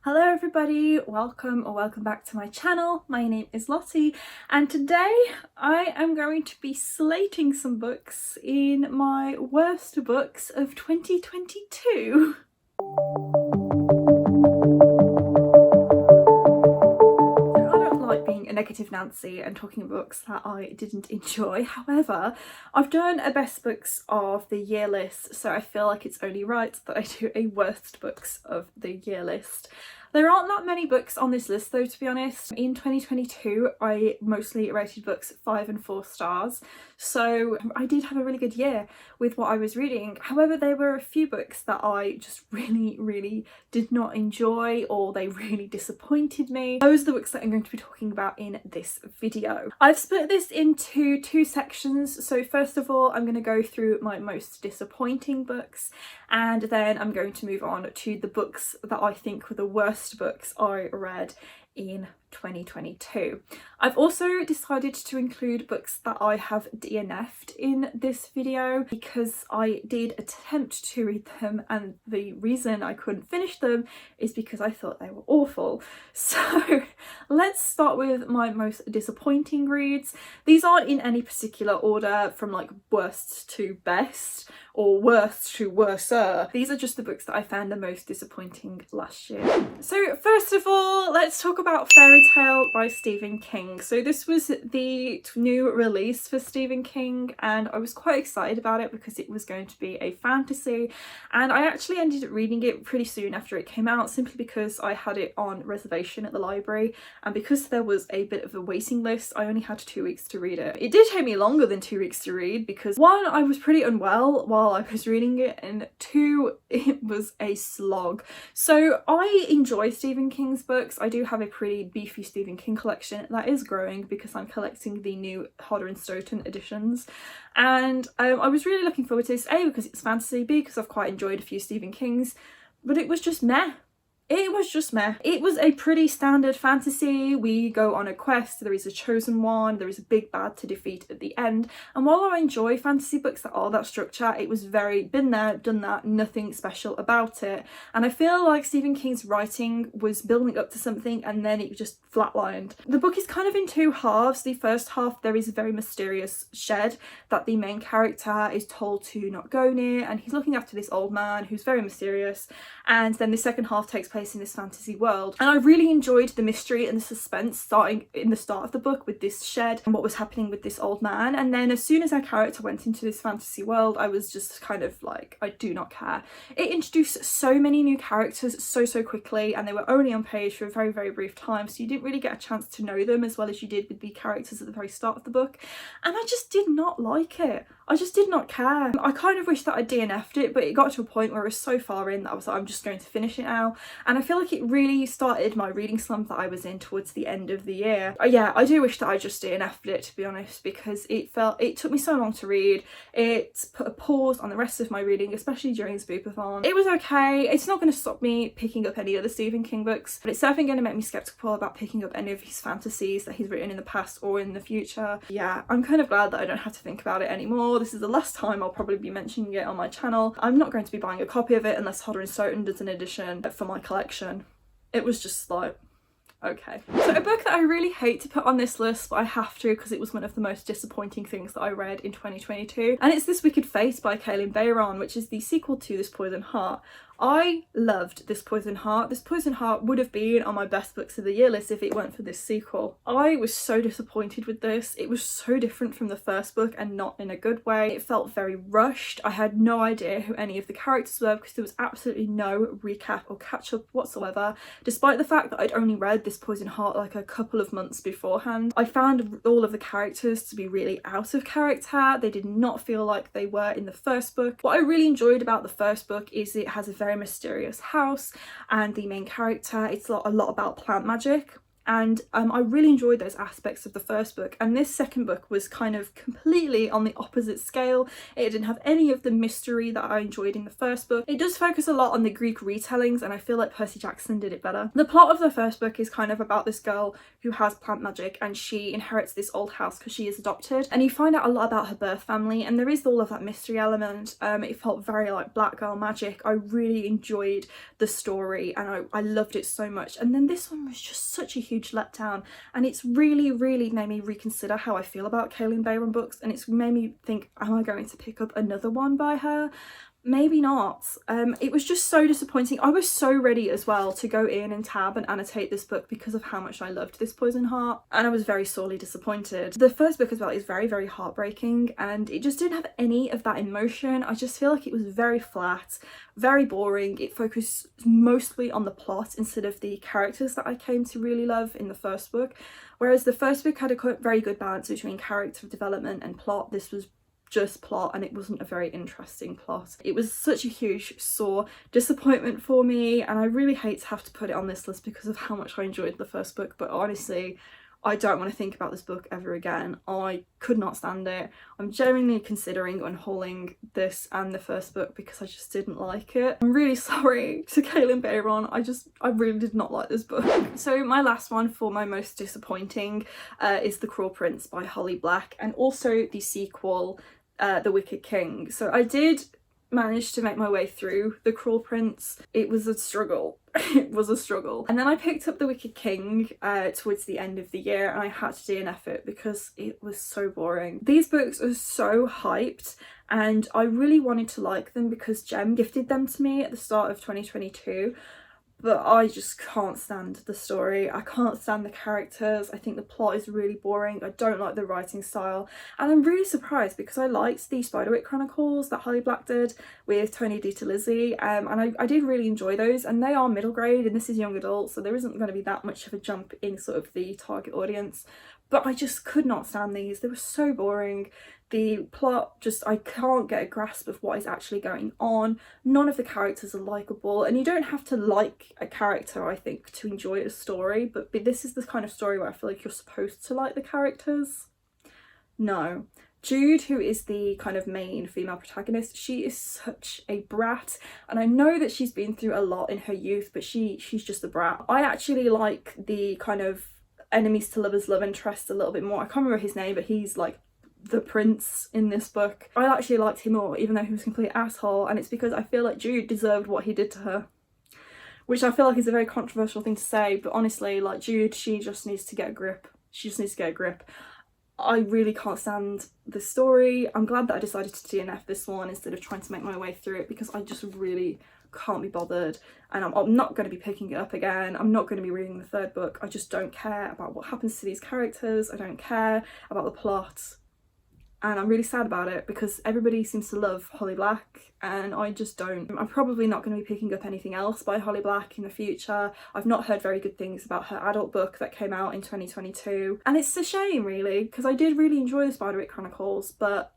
Hello everybody, welcome back to my channel. My name is Lottie and today I am going to be slating some books in my worst books of 2022. A negative Nancy and talking books that I didn't enjoy. However, I've done a best books of the year list, so I feel like it's only right that I do a worst books of the year list. There aren't that many books on this list though, to be honest. In 2022 I mostly rated books 5 and 4 stars, so I did have a really good year with what I was reading. However, there were a few books that I just really did not enjoy, or they really disappointed me. Those are the books that I'm going to be talking about in this video. I've split this into two sections. So first of all, I'm going to go through my most disappointing books, and then I'm going to move on to the books that I think were the worst books I read in 2022. I've also decided to include books that I have DNF'd in this video because I did attempt to read them, and the reason I couldn't finish them is because I thought they were awful. So let's start with my most disappointing reads. These aren't in any particular order from like worst to best or worst to worser. These are just the books that I found the most disappointing last year. So first of all, let's talk about Fairy Tale by Stephen King. So this was the new release for Stephen King and I was quite excited about it because it was going to be a fantasy, and I actually ended up reading it pretty soon after it came out simply because I had it on reservation at the library, and because there was a bit of a waiting list I only had 2 weeks to read it. It did take me longer than 2 weeks to read because one, I was pretty unwell while I was reading it, and two, it was a slog. So I enjoy Stephen King's books. I do have a pretty beefy Stephen King collection that is growing because I'm collecting the new Hodder and Stoughton editions, and I was really looking forward to this, A, because it's fantasy, B, because I've quite enjoyed a few Stephen Kings, but it was just meh. It was just meh. It was a pretty standard fantasy. We go on a quest, there is a chosen one, there is a big bad to defeat at the end, and while I enjoy fantasy books that are that structure, it was very been there, done that, nothing special about it. And I feel like Stephen King's writing was building up to something and then it just flatlined. The book is kind of in two halves. The first half, there is a very mysterious shed that the main character is told to not go near, and he's looking after this old man who's very mysterious, and then the second half takes place in this fantasy world. And I really enjoyed the mystery and the suspense starting in the start of the book with this shed and what was happening with this old man, and then as soon as our character went into this fantasy world I was just kind of like, I do not care. It introduced so many new characters so quickly, and they were only on page for a very brief time, so you didn't really get a chance to know them as well as you did with the characters at the very start of the book, and I just did not like it. I just did not care. I kind of wish that I DNF'd it, but it got to a point where I was so far in that I was like, I'm just going to finish it now. And I feel like it really started my reading slump that I was in towards the end of the year. Yeah, I do wish that I just DNF'd it, to be honest, because it took me so long to read. It put a pause on the rest of my reading, especially during the Spoopathon. It was okay. It's not going to stop me picking up any other Stephen King books, but it's definitely going to make me skeptical about picking up any of his fantasies that he's written in the past or in the future. Yeah, I'm kind of glad that I don't have to think about it anymore. This is the last time I'll probably be mentioning it on my channel. I'm not going to be buying a copy of it unless Hodder and Stoughton does an edition for my collection. It was just like, okay. So a book that I really hate to put on this list, but I have to because it was one of the most disappointing things that I read in 2022, and it's This Wicked Face by Kalynn Bayron, which is the sequel to This Poison Heart. I loved This Poison Heart. This Poison Heart would have been on my best books of the year list if it weren't for this sequel. I was so disappointed with this. It was so different from the first book and not in a good way. It felt very rushed. I had no idea who any of the characters were because there was absolutely no recap or catch up whatsoever, despite the fact that I'd only read This Poison Heart like a couple of months beforehand. I found all of the characters to be really out of character. They did not feel like they were in the first book. What I really enjoyed about the first book is it has a very mysterious house, and the main character, it's a lot about plant magic, And I really enjoyed those aspects of the first book, and this second book was kind of completely on the opposite scale. It didn't have any of the mystery that I enjoyed in the first book. It does focus a lot on the Greek retellings, and I feel like Percy Jackson did it better. The plot of the first book is kind of about this girl who has plant magic, and she inherits this old house because she is adopted, and you find out a lot about her birth family, and there is all of that mystery element. It felt very like Black Girl Magic. I really enjoyed the story, and I loved it so much. And then this one was just such a huge letdown, and it's really made me reconsider how I feel about Kalynn Bayron books, and it's made me think, am I going to pick up another one by her? Maybe not. It was just so disappointing. I was so ready as well to go in and tab and annotate this book because of how much I loved this Poison Heart, and I was very sorely disappointed. The first book as well is very heartbreaking, and it just didn't have any of that emotion. I just feel like it was very flat, very boring. It focused mostly on the plot instead of the characters that I came to really love in the first book. Whereas the first book had a very good balance between character development and plot, this was just plot, and it wasn't a very interesting plot. It was such a huge sore disappointment for me, and I really hate to have to put it on this list because of how much I enjoyed the first book, but honestly I don't want to think about this book ever again. I could not stand it. I'm genuinely considering unhauling this and the first book because I just didn't like it. I'm really sorry to Kalynn Bayron. I really did not like this book. So my last one for my most disappointing is The Cruel Prince by Holly Black, and also the sequel, The Wicked King. So I did manage to make my way through The Cruel Prince. It was a struggle. It was a struggle. And then I picked up The Wicked King towards the end of the year, and I had to DNF it because it was so boring. These books are so hyped, and I really wanted to like them because Jem gifted them to me at the start of 2022. But I just can't stand the story. I can't stand the characters. I think the plot is really boring. I don't like the writing style. And I'm really surprised because I liked the Spiderwick Chronicles that Holly Black did with Tony DiTerlizzi. And I did really enjoy those. And they are middle grade and this is young adult. So there isn't going to be that much of a jump in sort of the target audience. But I just could not stand these. They were so boring. The plot, just, I can't get a grasp of what is actually going on. None of the characters are likeable, and you don't have to like a character, I think, to enjoy a story, but this is the kind of story where I feel like you're supposed to like the characters. No. Jude, who is the kind of main female protagonist, she is such a brat, and I know that she's been through a lot in her youth, but she's just a brat. I actually like the kind of enemies to lovers love interest a little bit more. I can't remember his name, but he's like the prince in this book. I actually liked him more, even though he was a complete asshole, and it's because I feel like Jude deserved what he did to her, which I feel like is a very controversial thing to say, but honestly, like, Jude, she just needs to get a grip. She just needs to get a grip. I really can't stand the story. I'm glad that I decided to DNF this one instead of trying to make my way through it, because I just really can't be bothered, and I'm not going to be picking it up again. I'm not going to be reading the third book. I just don't care about what happens to these characters. I don't care about the plot. And I'm really sad about it because everybody seems to love Holly Black and I just don't. I'm probably not going to be picking up anything else by Holly Black in the future. I've not heard very good things about her adult book that came out in 2022. And it's a shame, really, because I did really enjoy the Spiderwick Chronicles, but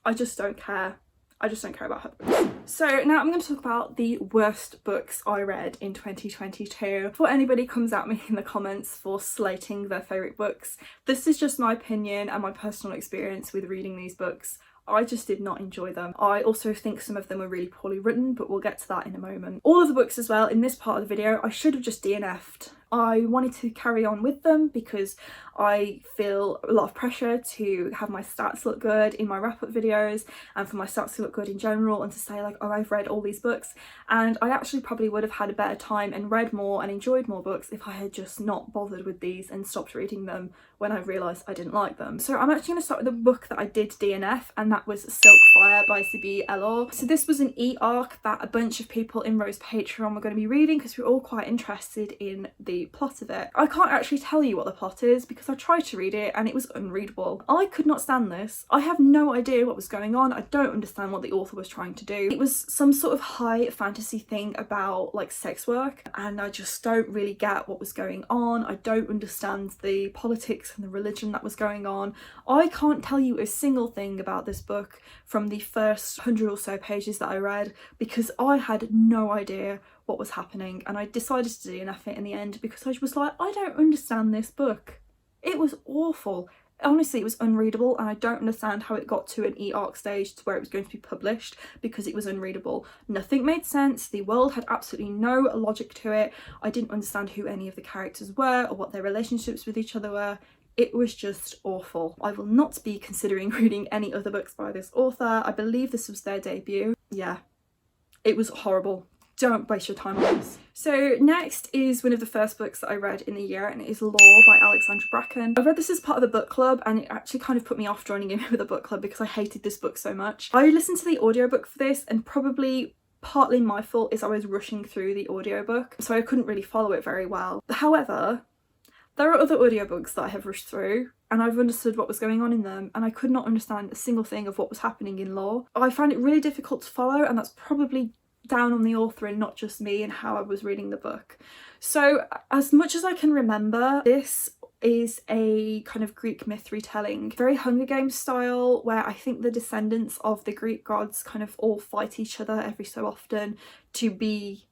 I just don't care. I just don't care about her books. So now I'm going to talk about the worst books I read in 2022. Before anybody comes at me in the comments for slating their favourite books, this is just my opinion and my personal experience with reading these books. I just did not enjoy them. I also think some of them are really poorly written, but we'll get to that in a moment. All of the books as well in this part of the video, I should have just DNF'd. I wanted to carry on with them because I feel a lot of pressure to have my stats look good in my wrap-up videos and for my stats to look good in general and to say like, oh, I've read all these books, and I actually probably would have had a better time and read more and enjoyed more books if I had just not bothered with these and stopped reading them when I realised I didn't like them. So I'm actually going to start with the book that I did DNF, and that was Silk Fire by Zibby Ellor. So this was an e-arc that a bunch of people in Rose Patreon were going to be reading because we were all quite interested in the plot of it. I can't actually tell you what the plot is because I tried to read it and it was unreadable. I could not stand this. I have no idea what was going on. I don't understand what the author was trying to do. It was some sort of high fantasy thing about like sex work, and I just don't really get what was going on. I don't understand the politics and the religion that was going on. I can't tell you a single thing about this book from the first 100 or so pages that I read because I had no idea what was happening, and I decided to DNF it in the end because I was like, I don't understand this book. It was awful. Honestly, it was unreadable, and I don't understand how it got to an e-arc stage to where it was going to be published, because it was unreadable. Nothing made sense. The world had absolutely no logic to it. I didn't understand who any of the characters were or what their relationships with each other were. It was just awful. I will not be considering reading any other books by this author. I believe this was their debut. Yeah, it was horrible. Don't waste your time on this. So next is one of the first books that I read in the year, and it is Law by Alexandra Bracken. I read this as part of a book club, and it actually kind of put me off joining in with a book club because I hated this book so much. I listened to the audiobook for this, and probably partly my fault is I was rushing through the audiobook, so I couldn't really follow it very well. However, there are other audiobooks that I have rushed through, and I've understood what was going on in them, and I could not understand a single thing of what was happening in Law. I found it really difficult to follow, and that's probably down on the author and not just me and how I was reading the book. So as much as I can remember, this is a kind of Greek myth retelling, very Hunger Games style, where I think the descendants of the Greek gods kind of all fight each other every so often to be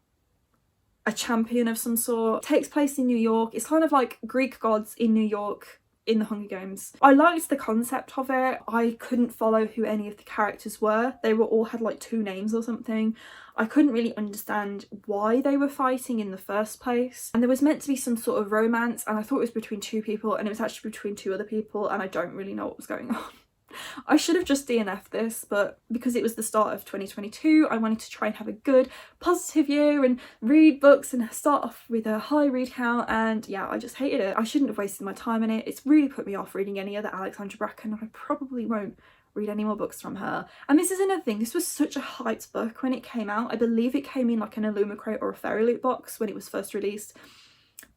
a champion of some sort. It takes place in New York. It's kind of like Greek gods in New York in the Hunger Games. I liked the concept of it. I couldn't follow who any of the characters were. They were all had like 2 names or something. I couldn't really understand why they were fighting in the first place. And there was meant to be some sort of romance, and I thought it was between 2 people, and it was actually between 2 other people, and I don't really know what was going on. I should have just DNF'd this, but because it was the start of 2022, I wanted to try and have a good, positive year and read books and start off with a high read count, and yeah, I just hated it. I shouldn't have wasted my time in it. It's really put me off reading any other Alexandra Bracken. I probably won't read any more books from her. And this is another thing, this was such a hyped book when it came out. I believe it came in like an Illumicrate or a Fairy Loot box when it was first released,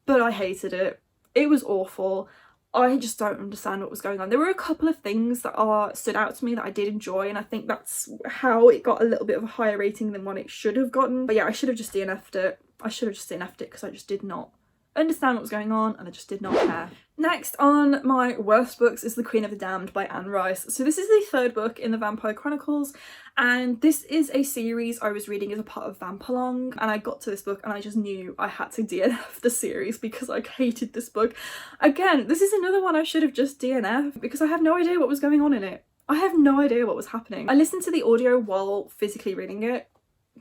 but I hated it. It was awful. I just don't understand what was going on. There were a couple of things that stood out to me that I did enjoy, and I think that's how it got a little bit of a higher rating than what it should have gotten. But yeah, I should have just DNF'd it. I should have just DNF'd it because I just did not understand what was going on, and I just did not care. Next on my worst books is The Queen of the Damned by Anne Rice. So this is the 3rd book in the Vampire Chronicles, and this is a series I was reading as a part of Vampalong, and I got to this book and I just knew I had to DNF the series because I hated this book. Again, this is another one I should have just DNF'd because I have no idea what was going on in it. I have no idea what was happening. I listened to the audio while physically reading it.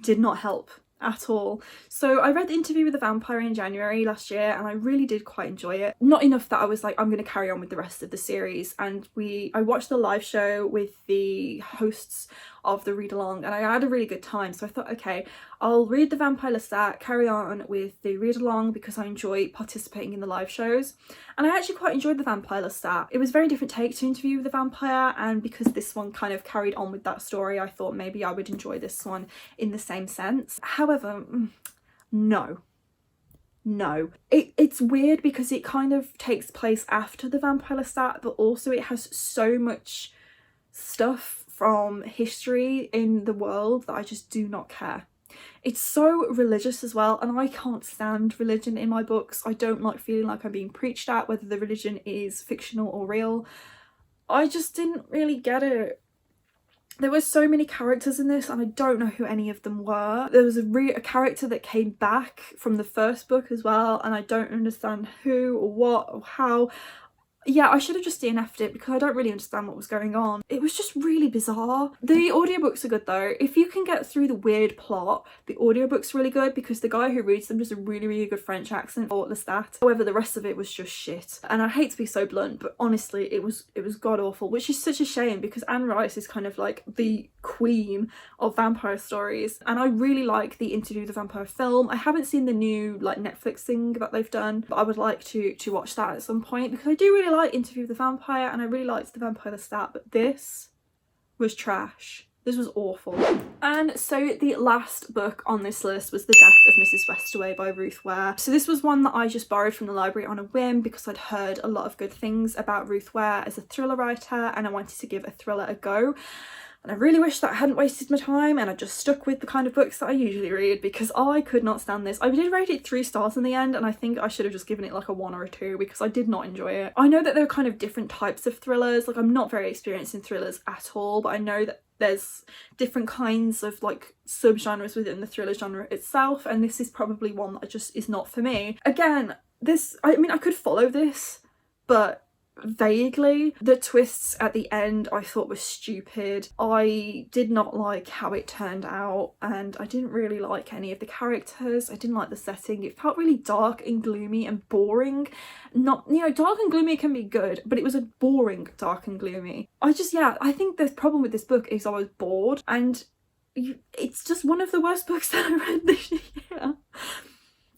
Did not help at all. So I read The Interview with the Vampire in January last year, and I really did quite enjoy it. Not enough that I was like, I'm going to carry on with the rest of the series, and I watched the live show with the hosts of the read along, and I had a really good time. So I thought, okay, I'll read the Vampire Lestat, carry on with the read along because I enjoy participating in the live shows. And I actually quite enjoyed the Vampire Lestat. It was a very different take to Interview with the Vampire, and because this one kind of carried on with that story, I thought maybe I would enjoy this one in the same sense. However, no. It's weird because it kind of takes place after the Vampire Lestat, but also it has so much stuff from history in the world that I just do not care. It's so religious as well, and I can't stand religion in my books. I don't like feeling like I'm being preached at, whether the religion is fictional or real. I just didn't really get it. There were so many characters in this, and I don't know who any of them were. There was a character that came back from the first book as well, and I don't understand who or what or how. Yeah, I should have just DNF'd it because I don't really understand what was going on. It was just really bizarre. The audiobooks are good though. If you can get through the weird plot, the audiobook's really good because the guy who reads them does a really, really good French accent for Lestat. However, the rest of it was just shit. And I hate to be so blunt, but honestly, it was god-awful, which is such a shame because Anne Rice is kind of like the queen of vampire stories. And I really like the Interview with the Vampire film. I haven't seen the new like Netflix thing that they've done, but I would like to watch that at some point because I do really like Interview with the Vampire and I really liked the Vampire Lestat, but this was trash. This was awful. And so the last book on this list was The Death of Mrs. Westaway by Ruth Ware. So this was one that I just borrowed from the library on a whim because I'd heard a lot of good things about Ruth Ware as a thriller writer and I wanted to give a thriller a go. And I really wish that I hadn't wasted my time and I just stuck with the kind of books that I usually read because I could not stand this. I did rate it 3 stars in the end and I think I should have just given it like a 1 or a 2 because I did not enjoy it. I know that there are kind of different types of thrillers. Like I'm not very experienced in thrillers at all, but I know that there's different kinds of like subgenres within the thriller genre itself, and this is probably one that just is not for me. Again, this, I mean, I could follow this, but vaguely. The twists at the end I thought were stupid. I did not like how it turned out, and I didn't really like any of the characters. I didn't like the setting. It felt really dark and gloomy and boring. Not, you know, dark and gloomy can be good, but it was a boring dark and gloomy. I think the problem with this book is I was bored, and it's just one of the worst books that I read this year.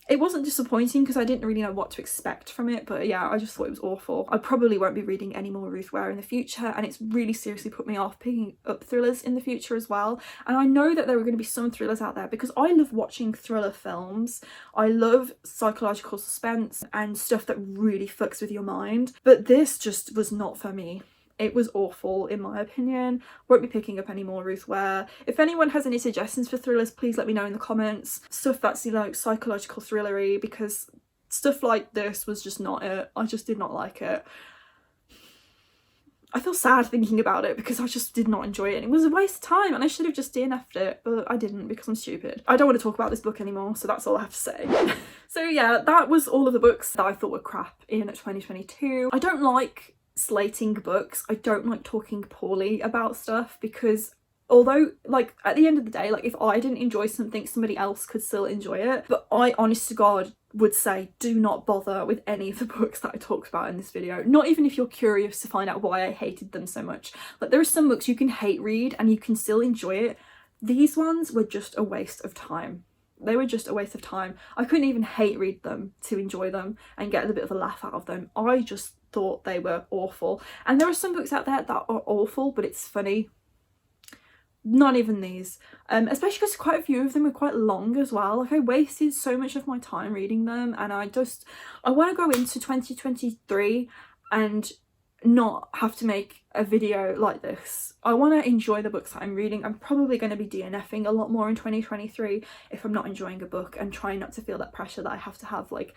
It wasn't disappointing because I didn't really know what to expect from it, but yeah, I just thought it was awful. I probably won't be reading any more Ruth Ware in the future, and it's really seriously put me off picking up thrillers in the future as well. And I know that there are going to be some thrillers out there because I love watching thriller films. I love psychological suspense and stuff that really fucks with your mind, but this just was not for me. It was awful in my opinion. Won't be picking up any more Ruth Ware. If anyone has any suggestions for thrillers, please let me know in the comments. Stuff that's, you know, psychological thrillery, because stuff like this was just not it. I just did not like it. I feel sad thinking about it because I just did not enjoy it. It was a waste of time and I should have just DNF'd it, but I didn't because I'm stupid. I don't want to talk about this book anymore, so that's all I have to say. So yeah, that was all of the books that I thought were crap in 2022. I don't like slating books. I don't like talking poorly about stuff because although, like, at the end of the day, like, if I didn't enjoy something, somebody else could still enjoy it. But I, honest to God, would say do not bother with any of the books that I talked about in this video. Not even if you're curious to find out why I hated them so much. Like, there are some books you can hate read and you can still enjoy it. These ones were just a waste of time. They were just a waste of time. I couldn't even hate read them to enjoy them and get a bit of a laugh out of them. I just thought they were awful. And there are some books out there that are awful, but it's funny. Not even these. Especially because quite a few of them were quite long as well. Like, I wasted so much of my time reading them, and I want to go into 2023 and not have to make a video like this. I want to enjoy the books that I'm reading. I'm probably going to be DNFing a lot more in 2023 if I'm not enjoying a book, and trying not to feel that pressure that I have to have, like,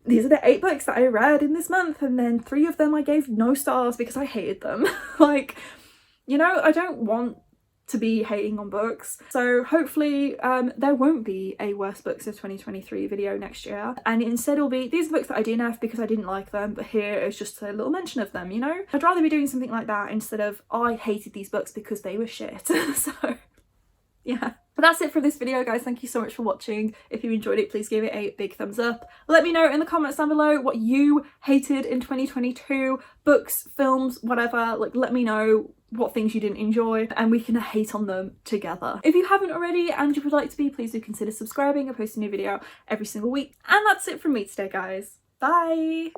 these are the 8 books that I read in this month and then 3 of them I gave no stars because I hated them. Like, you know, I don't want to be hating on books. So hopefully there won't be a worst books of 2023 video next year, and instead it'll be these books that I DNF because I didn't like them, but here is just a little mention of them, you know? I'd rather be doing something like that instead of I hated these books because they were shit. So yeah. But that's it for this video, guys. Thank you so much for watching. If you enjoyed it, please give it a big thumbs up. Let me know in the comments down below what you hated in 2022. Books, films, whatever. Like, let me know what things you didn't enjoy and we can hate on them together. If you haven't already and you would like to be, please do consider subscribing. I post a new video every single week. And that's it from me today, guys. Bye!